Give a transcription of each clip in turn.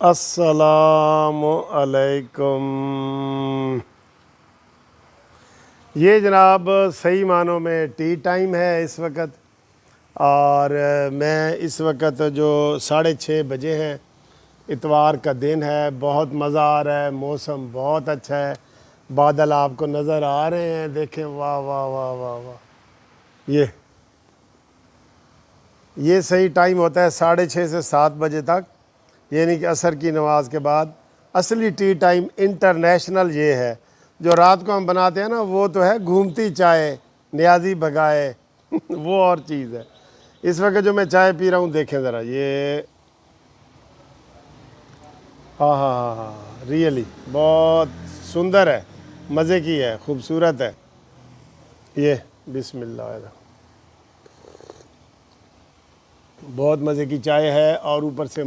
अस्सलाम अलैकुम। ये जनाब सही मानों में टी टाइम है इस वक्त, और मैं इस वक्त जो 6:30 बजे हैं, इतवार का दिन है। बहुत मज़ा आ रहा है, मौसम बहुत अच्छा है, बादल आपको नज़र आ रहे हैं, देखें, वाह वाह वाह वाह वाह। ये सही टाइम होता है 6:30 से 7 बजे तक, यानी कि असर की नमाज के बाद। असली टी टाइम इंटरनेशनल ये है। जो रात को हम बनाते हैं ना, वो तो है घूमती चाय नियाजी भगाए वो और चीज़ है। इस वक्त जो मैं चाय पी रहा हूँ, देखें ज़रा, ये हाँ, रियली बहुत सुंदर है, मज़े की है, खूबसूरत है। ये बिस्मिल्लाह, बहुत मज़े की चाय है, और ऊपर से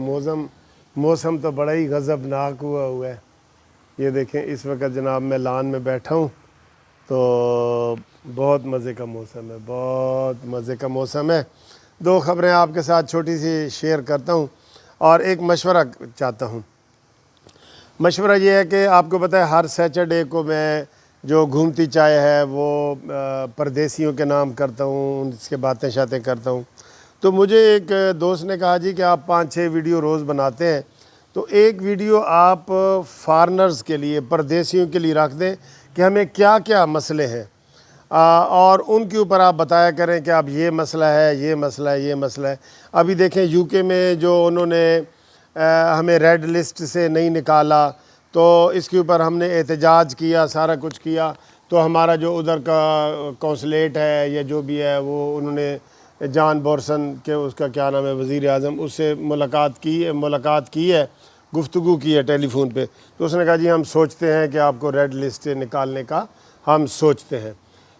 मौसम तो बड़ा ही गज़बनाक हुआ है। ये देखें, इस वक्त जनाब मैं लान में बैठा हूँ, तो बहुत मज़े का मौसम है, बहुत मज़े का मौसम है। दो ख़बरें आपके साथ छोटी सी शेयर करता हूँ, और एक मशवरा चाहता हूँ। मशवरा ये है कि आपको पता है, हर सैटरडे को मैं जो घूमती चाय है वो परदेसियों के नाम करता हूँ, उनसे बातें शातें करता हूँ। तो मुझे एक दोस्त ने कहा जी कि आप 5-6 वीडियो रोज़ बनाते हैं, तो एक वीडियो आप फॉरेनर्स के लिए, परदेसियों के लिए रख दें कि हमें क्या क्या मसले हैं, और उनके ऊपर आप बताया करें कि अब ये मसला है, ये मसला है, ये मसला है। अभी देखें, यूके में जो उन्होंने हमें रेड लिस्ट से नहीं निकाला, तो इसके ऊपर हमने एहतजाज किया, सारा कुछ किया। तो हमारा जो उधर का कौंसलेट है या जो भी है, वो उन्होंने जॉन बोर्सन के, उसका क्या नाम है, वज़ीर आज़म, उससे मुलाकात की है, गुफ्तगू की है टेलीफोन पे। तो उसने कहा जी हम सोचते हैं कि आपको रेड लिस्ट से निकालने का हम सोचते हैं।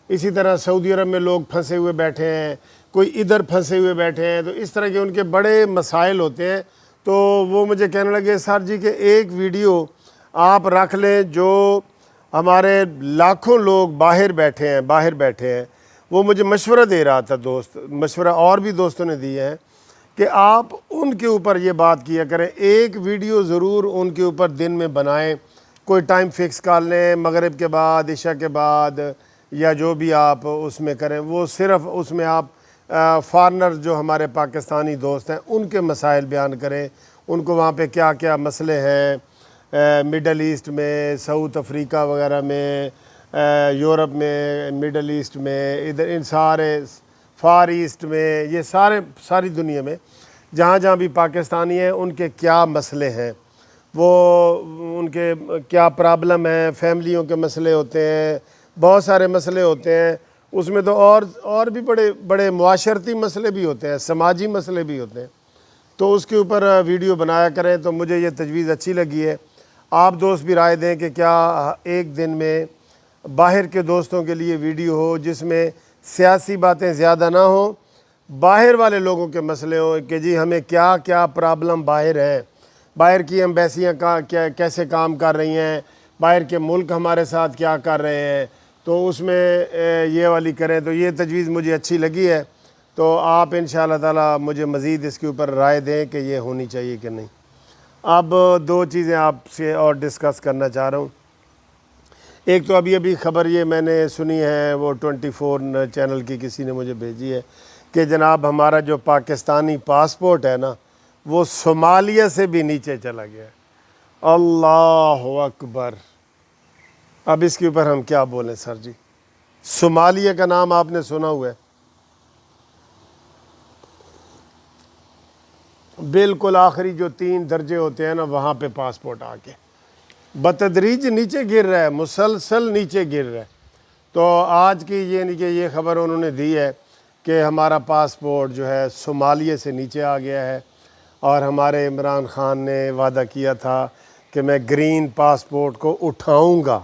इसी तरह सऊदी अरब में लोग फंसे हुए बैठे हैं, कोई इधर फंसे हुए बैठे हैं, तो इस तरह के उनके बड़े मसाइल होते हैं। तो वो मुझे कहने लगे, सर जी के एक वीडियो आप रख लें, जो हमारे लाखों लोग बाहर बैठे हैं। वो मुझे मशवरा दे रहा था दोस्त, मशवरा और भी दोस्तों ने दिए हैं कि आप उनके ऊपर ये बात किया करें, एक वीडियो ज़रूर उनके ऊपर दिन में बनाएं, कोई टाइम फिक्स कर लें, मगरिब के बाद, इशा के बाद, या जो भी आप उसमें करें। वो सिर्फ़ उसमें आप फॉरेनर जो हमारे पाकिस्तानी दोस्त हैं, उनके मसाइल बयान करें, उनको वहाँ पे क्या क्या मसले हैं, मिडल ईस्ट में, साउथ अफ्रीका वगैरह में, यूरोप में, मिडल ईस्ट में, इधर इन सारे फार ईस्ट में, ये सारी दुनिया में जहाँ जहाँ भी पाकिस्तानी हैं, उनके क्या मसले हैं, वो उनके क्या प्रॉब्लम है, फैमिलियों के मसले होते हैं, बहुत सारे मसले होते हैं। उसमें तो और भी बड़े बड़े मुआशरती मसले भी होते हैं, समाजी मसले भी होते हैं। तो उसके ऊपर वीडियो बनाया करें। तो मुझे ये तजवीज़ अच्छी लगी है। आप दोस्त भी राय दें कि क्या एक दिन में बाहर के दोस्तों के लिए वीडियो हो, जिसमें सियासी बातें ज़्यादा ना हो, बाहर वाले लोगों के मसले हों कि जी हमें क्या क्या प्रॉब्लम बाहर है, बाहर की एम्बेसियाँ क्या कैसे काम कर रही हैं, बाहर के मुल्क हमारे साथ क्या कर रहे हैं, तो उसमें ये वाली करें। तो ये तजवीज़ मुझे अच्छी लगी है। तो आप इंशाअल्लाह ताला मुझे मज़ीद इसके ऊपर राय दें कि ये होनी चाहिए कि नहीं। अब दो चीज़ें आपसे और डिस्कस करना चाह रहा हूँ। एक तो अभी ख़बर ये मैंने सुनी है, वो 24 चैनल की किसी ने मुझे भेजी है कि जनाब हमारा जो पाकिस्तानी पासपोर्ट है ना, वो सोमालिया से भी नीचे चला गया है। अल्लाह अकबर। अब इसके ऊपर हम क्या बोलें सर जी। सोमालिया का नाम आपने सुना हुआ है, बिल्कुल आखिरी जो 3 दर्जे होते हैं ना, वहाँ पे पासपोर्ट आके बतदरीज नीचे गिर रहा है, मुसलसल नीचे गिर रहा है। तो आज की ये ख़बर उन्होंने दी है कि हमारा पासपोर्ट जो है सोमालिया से नीचे आ गया है, और हमारे इमरान ख़ान ने वादा किया था कि मैं ग्रीन पासपोर्ट को उठाऊंगा।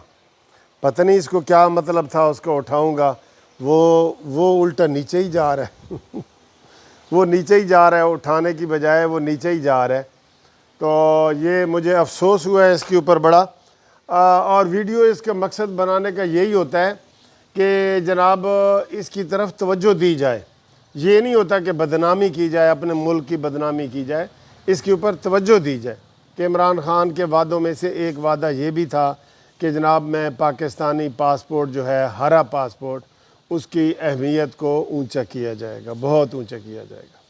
पता नहीं इसको क्या मतलब था, उसको उठाऊंगा, वो उल्टा नीचे ही जा रहा है वो नीचे ही जा रहा है, उठाने की बजाय वो नीचे ही जा रहा है। तो ये मुझे अफसोस हुआ है इसके ऊपर बड़ा। और वीडियो इसका मकसद बनाने का यही होता है कि जनाब इसकी तरफ तवज्जो दी जाए। ये नहीं होता कि बदनामी की जाए, अपने मुल्क की बदनामी की जाए, इसके ऊपर तवज्जो दी जाए। کہ عمران خان کے وعدوں میں سے ایک وعدہ یہ بھی تھا کہ جناب میں پاکستانی پاسپورٹ جو ہے ہرا پاسپورٹ اس کی اہمیت کو اونچا کیا جائے گا، بہت اونچا کیا جائے گا۔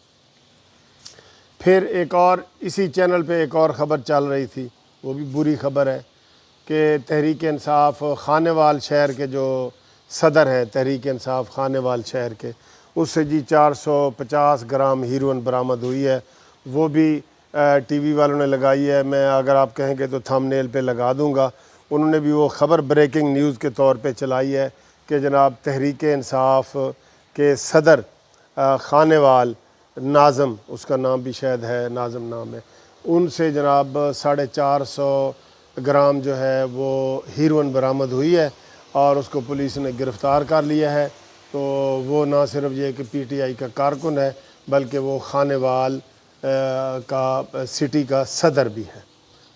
پھر ایک اور اسی چینل پہ ایک اور خبر چل رہی تھی، وہ بھی بری خبر ہے کہ تحریک انصاف خانیوال شہر کے جو صدر ہیں تحریک انصاف خانیوال شہر کے، اس سے جی 450 گرام ہیروئن برآمد ہوئی ہے۔ وہ بھی ٹی وی والوں نے لگائی ہے، میں اگر آپ کہیں گے تو تھم نیل پہ لگا دوں گا۔ انہوں نے بھی وہ خبر بریکنگ نیوز کے طور پہ چلائی ہے کہ جناب تحریک انصاف کے صدر خانیوال ناظم، اس کا نام بھی شاید ہے ناظم نام ہے، ان سے جناب 450 گرام جو ہے وہ ہیروئن برآمد ہوئی ہے اور اس کو پولیس نے گرفتار کر لیا ہے۔ تو وہ نہ صرف یہ کہ پی ٹی آئی کا کارکن ہے بلکہ وہ خانیوال کا سٹی کا صدر بھی ہے۔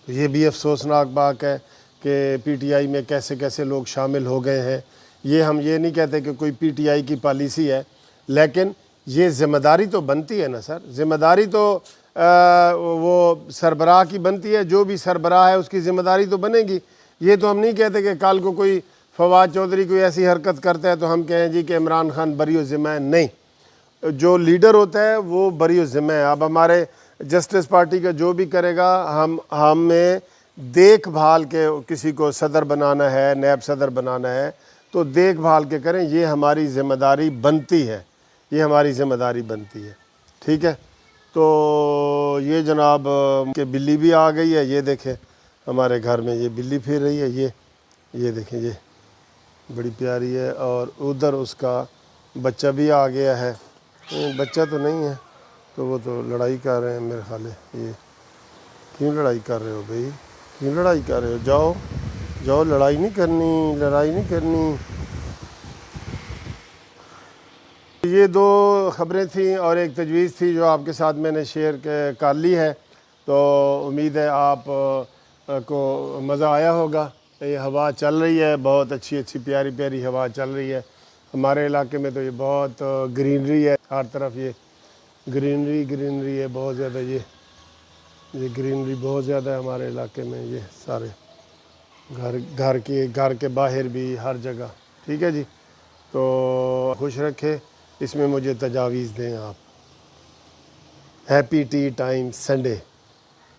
تو یہ بھی افسوسناک بات ہے کہ پی ٹی آئی میں کیسے کیسے لوگ شامل ہو گئے ہیں۔ یہ ہم یہ نہیں کہتے کہ کوئی پی ٹی آئی کی پالیسی ہے، لیکن یہ ذمہ داری تو بنتی ہے نا سر، ذمہ داری تو وہ سربراہ کی بنتی ہے، جو بھی سربراہ ہے اس کی ذمہ داری تو بنے گی۔ یہ تو ہم نہیں کہتے کہ کل کو کوئی فواد چودھری کوئی ایسی حرکت کرتا ہے تو ہم کہیں جی کہ عمران خان بری و ذمہ ہے، نہیں، جو لیڈر ہوتا ہے وہ بری و ذمہ ہے۔ اب ہمارے جسٹس پارٹی کا جو بھی کرے گا، ہمیں دیکھ بھال کے کسی کو صدر بنانا ہے، نیب صدر بنانا ہے تو دیکھ بھال کے کریں، یہ ہماری ذمہ داری بنتی ہے، یہ ہماری ذمہ داری بنتی ہے، ٹھیک ہے۔ تو یہ جناب کہ بلی بھی آ گئی ہے، یہ دیکھیں ہمارے گھر میں یہ بلی پھر رہی ہے، یہ دیکھیں یہ بڑی پیاری ہے، اور ادھر اس کا بچہ بھی آ گیا ہے، بچہ تو نہیں ہے تو وہ تو لڑائی کر رہے ہیں میرے خیال ہے۔ یہ کیوں لڑائی کر رہے ہو بھائی، کیوں لڑائی کر رہے ہو؟ جاؤ جاؤ، لڑائی نہیں کرنی، لڑائی نہیں کرنی۔ یہ دو خبریں تھیں اور ایک تجویز تھی جو آپ کے ساتھ میں نے شیئر کر لی ہے، تو امید ہے آپ کو مزہ آیا ہوگا۔ یہ ہوا چل رہی ہے، بہت اچھی اچھی پیاری پیاری ہوا چل رہی ہے ہمارے علاقے میں، تو یہ بہت گرینری ہے، ہر طرف یہ گرینری ہے بہت زیادہ، یہ گرینری بہت زیادہ ہے ہمارے علاقے میں، یہ سارے گھر کے باہر بھی ہر جگہ، ٹھیک ہے جی۔ تو خوش رکھے، اس میں مجھے تجاویز دیں آپ۔ Happy T time Sunday.